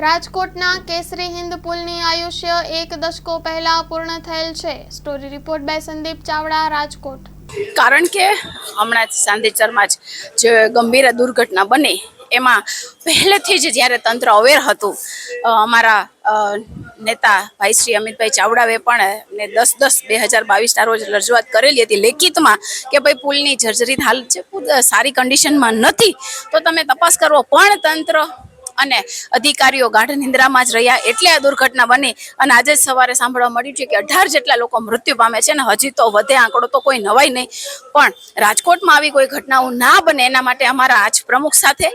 રાજકોટના કેસરી હિંદ પુલની આયુષ્ય 1 દશકો પહેલા પૂર્ણ થયેલ છે। Story report by Sandeep Chavda, Rajkot. કારણ કે હમણાં સાંદેચરમાં જે ગંભીર દુર્ઘટના બની એમાં પહેલેથી જ જ્યારે તંત્ર અવેર હતું, અમારા નેતા ભાઈ શ્રી અમિતભાઈ ચાવડાએ પણ 10/10/2022ના રોજ રજૂઆત કરેલી હતી લેખિતમાં કે ભાઈ પુલની જર્જરિત હાલત છે, સારી કન્ડિશનમાં નથી, તો તમે તપાસ કરવો। પણ તંત્ર અને અધિકારીઓ ગાઢ નિંદ્રામાં જ રહ્યા એટલે આ દુર્ઘટના બની। અને આજે જ સવારે સાંભળવા મળ્યું છે કે 18 જેટલા લોકો મૃત્યુ પામે છે ને હજી તો વધે આંકડો તો કોઈ નવાઈ નહીં। પણ રાજકોટમાં આવી કોઈ ઘટનાઓ ના બને એના માટે અમારા આજ પ્રમુખ સાથે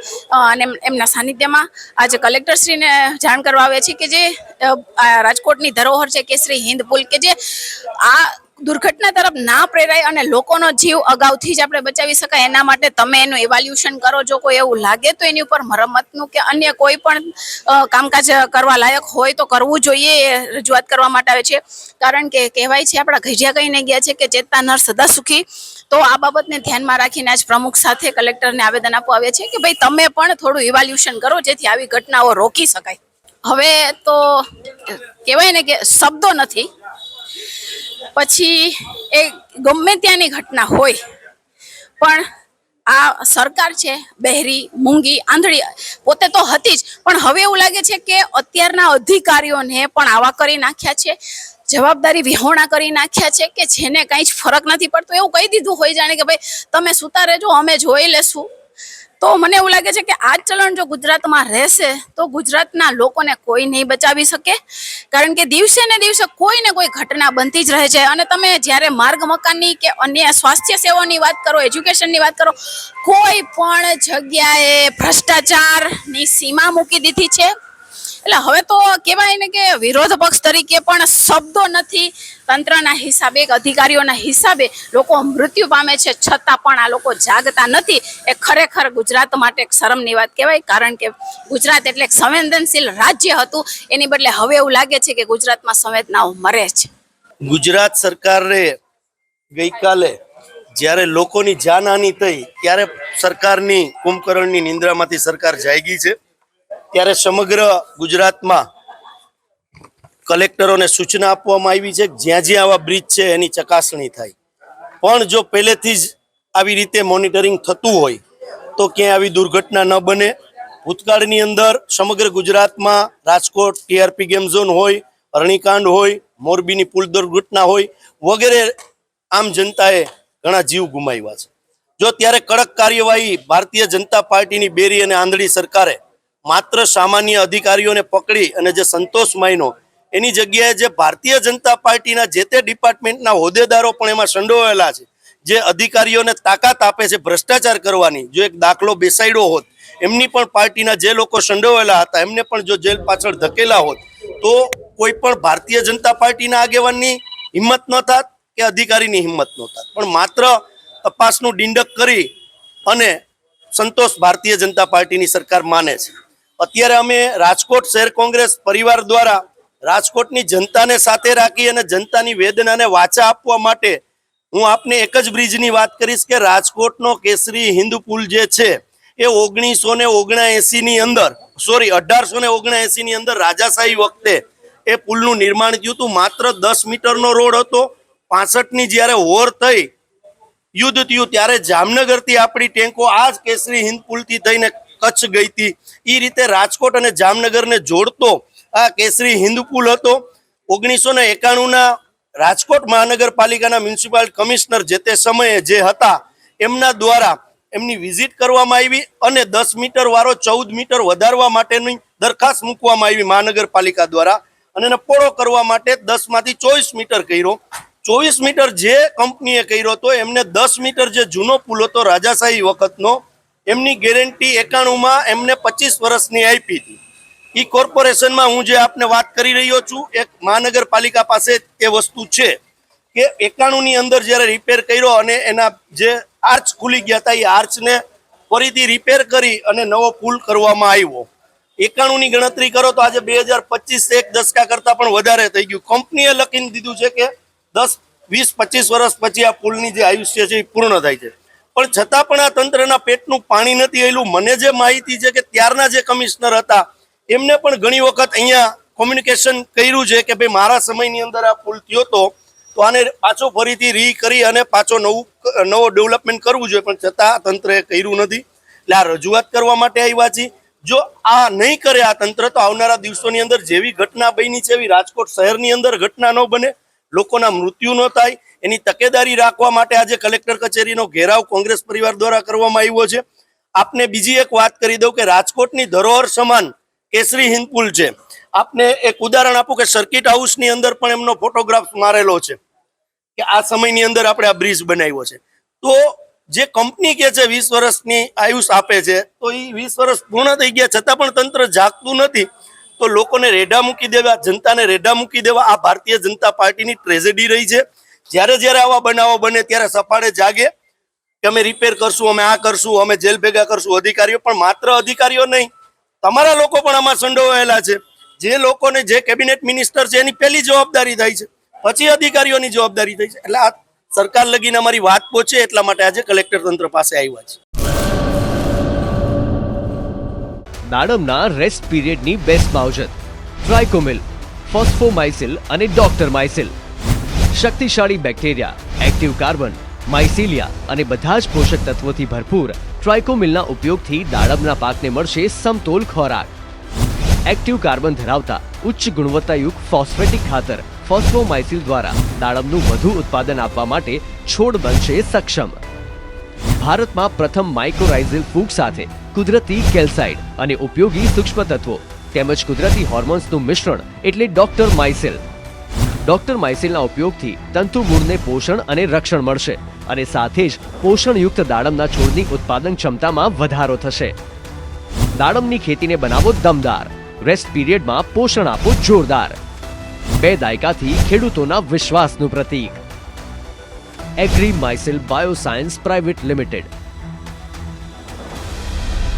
અને એમના સાનિધ્યમાં આજે કલેક્ટરશ્રીને જાણ કરવા આવે છે કે જે રાજકોટની ધરોહર છે કેસરી હિંદ પુલ, કે જે આ દુર્ઘટના તરફ ના પ્રેરાય અને લોકોનો જીવ અગાઉથી જ આપણે બચાવી શકાય એના માટે તમે એનું ઇવેલ્યુએશન કરો। જો કોઈ એવું લાગે તો એની ઉપર મરમ્મતનું કે અન્ય કોઈ પણ કામકાજ કરવા લાયક હોય તો કરવું જોઈએ, એ રજૂઆત કરવા માટે આવે છે। કારણ કે કહેવાય છે આપણા ઘડિયા કહીને ગયા છે કે ચેતતા નર સદા સુખી। તો આ બાબતને ધ્યાનમાં રાખીને આજ પ્રમુખ સાથે કલેક્ટરને આવેદન આપવા આવે છે કે ભાઈ તમે પણ થોડું ઇવેલ્યુએશન કરો જેથી આવી ઘટનાઓ રોકી શકાય। હવે તો કહેવાય ને કે શબ્દો નથી, પછી એ ગમે ત્યાંની ઘટના હોય પણ આ સરકાર છે બહેરી, મૂંગી, આંધળી પોતે તો હતી જ, પણ હવે એવું લાગે છે કે અત્યારના અધિકારીઓને પણ આવા કરી નાખ્યા છે, જવાબદારી વિહોણા કરી નાખ્યા છે કે જેને કંઈ જ ફરક નથી પડતો। એવું કહી દીધું હોય જાણે કે ભાઈ તમે સુતા રહેજો, અમે જોઈ લેશું। તો મને એવું લાગે છે કે આ ચલણ જો ગુજરાતમાં રહેશે તો ગુજરાતના લોકોને કોઈ નહીં બચાવી શકે। કારણ કે દિવસે ને દિવસે કોઈ ને કોઈ ઘટના બનતી જ રહે છે। અને તમે જ્યારે માર્ગ મકાનની કે અન્ય સ્વાસ્થ્ય સેવાઓની વાત કરો, એજ્યુકેશનની વાત કરો, કોઈ પણ જગ્યાએ ભ્રષ્ટાચારની સીમા મૂકી દીધી છે। એટલે હવે તો કહેવાય ને કે વિરોધ પક્ષ તરીકે પણ શબ્દો નથી, તંત્રના હિસાબે, અધિકારીઓના હિસાબે લોકો મૃત્યુ પામે છે છતાં પણ આ લોકો જાગતા નથી। એ ખરેખર ગુજરાત માટે એક શરમની વાત કહેવાય। કારણ કે ગુજરાત એટલે એક સંવેદનશીલ રાજ્ય હતું, એની બદલે હવે એવું લાગે છે કે ગુજરાતમાં સંવેદનાઓ મરે છે। ગુજરાત સરકારે ગઈકાલે જ્યારે લોકોની જાનહાનિ થઈ ત્યારે સરકારની કુંભકર્ણની નિંદ્રામાંથી સરકાર જાગી છે। ત્યારે સમગ્ર ગુજરાતમાં કલેક્ટરોને સૂચના આપવામાં આવી છે કે જ્યાં જ્યાં આવા બ્રિજ છે એની ચકાસણી થાય। પણ જો પહેલેથી જ આવી રીતે મોનિટરિંગ થતું હોય તો ક્યાંય આવી દુર્ઘટના ન બને। ભૂતકાળની અંદર સમગ્ર ગુજરાતમાં રાજકોટ ટીઆરપી ગેમ ઝોન હોય, અરણીકાંડ હોય, મોરબીની પુલ દુર્ઘટના હોય વગેરે આમ જનતાએ ઘણા જીવ ગુમાવ્યા છે। જો ત્યારે કડક કાર્યવાહી ભારતીય જનતા પાર્ટીની બેરી અને આંધળી સરકારે માત્ર સામાન્ય અધિકારીઓને પકડી અને જે સંતોષ માન્યો, એની જગ્યાએ જે ભારતીય જનતા પાર્ટીના જે તે ડિપાર્ટમેન્ટના હોદ્દેદારો પણ એમાં સંડોવાયેલા છે, જે અધિકારીઓને તાકાત આપે છે ભ્રષ્ટાચાર કરવાની, જો એક દાખલો બેસાડ્યો હોત, એમની પણ પાર્ટીના જે લોકો સંડોવાયેલા હતા એમને પણ જો જેલ પાછળ ધકેલા હોત તો કોઈ પણ ભારતીય જનતા પાર્ટીના આગેવાનની હિંમત ન થાત કે અધિકારીની હિંમત ન થાત। પણ માત્ર તપાસનું ડીંડક કરી અને સંતોષ ભારતીય જનતા પાર્ટીની સરકાર માને છે। અત્યારે અમે રાજકોટ શહેર કોંગ્રેસ પરિવાર દ્વારા રાજકોટની જનતાને સાથે રાખી અને જનતાની વેદનાને વાચા આપવા માટે હું આપને એક જ બ્રિજની વાત કરીશ કે રાજકોટનો કેસરી હિંદ પુલ જે છે એ 1879ની અંદર 1879ની અંદર રાજાશાહી વખતે એ પુલનું નિર્માણ થયું હતું। માત્ર 10 મીટરનો રોડ હતો। 65ની જ્યારે વોર થઈ, યુદ્ધ થયું, ત્યારે જામનગરથી આપણી ટેન્કો આ જ કેસરી હિંદ પુલથી થઈને કચ્છ ગઈ હતી। એ રીતે રાજકોટ અને જામનગરને જોડતો આ કેસરી હિંદ પુલ હતો। 1991ના રાજકોટ મહાનગરપાલિકાના મ્યુનિસિપલ કમિશનર જે તે સમયે જે હતા એમના દ્વારા એમની વિઝિટ કરવામાં આવી અને 10 મીટર વાળો 14 મીટર વધારવા માટેની દરખાસ્ત મૂકવામાં આવી મહાનગરપાલિકા દ્વારા અને એને પોળો કરવા માટે 10માંથી 24 મીટર કર્યો। 24 મીટર જે કંપનીએ કર્યો હતો એમને 10 મીટર જે જૂનો પુલ હતો રાજાશાહી વખતનો, એમની ગેરંટી 91માં એમને 25 વર્ષની આપી હતી। ઈ કોર્પોરેશનમાં હું જે આપને વાત કરી રહ્યો છું, એક મહાનગરપાલિકા પાસે એ વસ્તુ છે કે 91ની અંદર જ્યારે રિપેર કર્યો અને એના જે આર્ચ ખુલી ગયા હતા એ આર્ચને ફરીથી રિપેર કરી અને નવો પુલ કરવામાં આવ્યો। 91ની ગણતરી કરો તો આજે 2025 એક દશકા કરતા પણ વધારે થઈ ગયું। કંપનીએ લખીને દીધું છે કે 10, 20, 25 વર્ષ પછી આ પુલની જે આયુષ્ય છે એ પૂર્ણ થાય છે। પણ છતાં પણ આ તંત્રના પેટનું પાણી નથી આવેલું। મને જે માહિતી છે કે ત્યારના જે કમિશનર હતા એમને પણ ઘણી વખત અહીંયા કોમ્યુનિકેશન કર્યું છે કે ભાઈ મારા સમયની અંદર આ પુલ થયો તો આને પાછો ફરીથી કરી અને પાછો નવો ડેવલપમેન્ટ કરવું જોઈએ, પણ છતાં તંત્રએ કર્યું નથી. એટલે આ રજૂઆત કરવા માટે આવ્યા છીએ. જો આ નહીં કરે આ તંત્ર તો આવનારા દિવસોની અંદર જેવી ઘટના બની છે એવી રાજકોટ શહેરની અંદર ઘટના ન બને, લોકોના મૃત્યુ ન થાય, એની તકેદારી રાખવા માટે આજે કલેક્ટર કચેરીનો ઘેરાવ કોંગ્રેસ પરિવાર દ્વારા કરવામાં આવ્યો છે. આપને બીજી એક વાત કરી દઉં કે રાજકોટની ધરોહર સમાન કેસરી હિંદ પુલ છે. આપને એક ઉદાહરણ આપું કે સર્કિટ હાઉસની અંદર પણ એમનો ફોટોગ્રાફ મારેલો છે કે આ સમયની અંદર આપણે આ બ્રિજ બનાવ્યો છે. તો જે કંપની કે છે 20 વર્ષની આયુષ આપે છે, તો એ 20 વર્ષ પૂર્ણ થઈ ગયા છતાં પણ તંત્ર જાગતું નથી. તો લોકોને રેઢા મૂકી દેવા, જનતાને રેઢા મૂકી દેવા આ ભારતીય જનતા પાર્ટીની ટ્રેજેડી રહી છે. જ્યારે આવા બનાવો બને ત્યારે સફાળે જાગે કે અમે રિપેર કરશું, અમે આ કરશું, અમે જેલ ભેગા કરશું અધિકારીઓ. પણ માત્ર અધિકારીઓ નહીં, તમારા લોકો પણ આમાં સંડોવાયેલા છે. જે લોકોને જે કેબિનેટ મિનિસ્ટર છે એની પહેલી જવાબદારી થાય છે, પછી અધિકારીઓની જવાબદારી થાય છે. એટલે આ સરકાર લગીને અમારી વાત પહોંચે એટલા માટે આજે કલેક્ટર તંત્ર પાસે આવ્યા છે. દાડમના રેસ્ટ પીરિયડની બેસ્ટ માવજત ટ્રાઇકોમિલ, ફોસ્ફોમાઇસિલ અને ડોક્ટર માઇસિલ. શક્તિશાળી બેક્ટેરિયા, એક્ટિવ કાર્બન, માઇસિલિયા અને બધા જ પોષક તત્વોથી ભરપૂર ટ્રાઇકોમિલના ઉપયોગથી દાડમના પાકને મળશે સમતોલ ખોરાક. એક્ટિવ કાર્બન ધરાવતા ઉચ્ચ ગુણવત્તાયુક્ત ફોસ્ફેટિક ખાતર ફોસ્ફોમાઇસિલ દ્વારા દાડમનું વધુ ઉત્પાદન આપવા માટે છોડ બનશે સક્ષમ. ભારતમાં પ્રથમ માઇક્રોરાઇઝલ ફૂગ સાથે કુદરતી કેલ્સાઇડ અને ઉપયોગી સૂક્ષ્મ તત્વો તેમજ કુદરતી હોર્મોન્સનું મિશ્રણ એટલે ડોક્ટર માઇસિલ. ડોક્ટર માઇસિલના ઉપયોગથી તંતુ મૂળને પોષણ અને રક્ષણ મળશે અને સાથે જ પોષણયુક્ત દાડમના છોડની ઉત્પાદન ક્ષમતામાં વધારો થશે. દાડમની ખેતીને બનાવો દમદાર, રેસ્ટ પીરિયડમાં પોષણ આપો જોરદાર. 2 દાયકાથી ખેડૂતોના વિશ્વાસનું પ્રતીક. Agri Mycil Bioscience Private limited.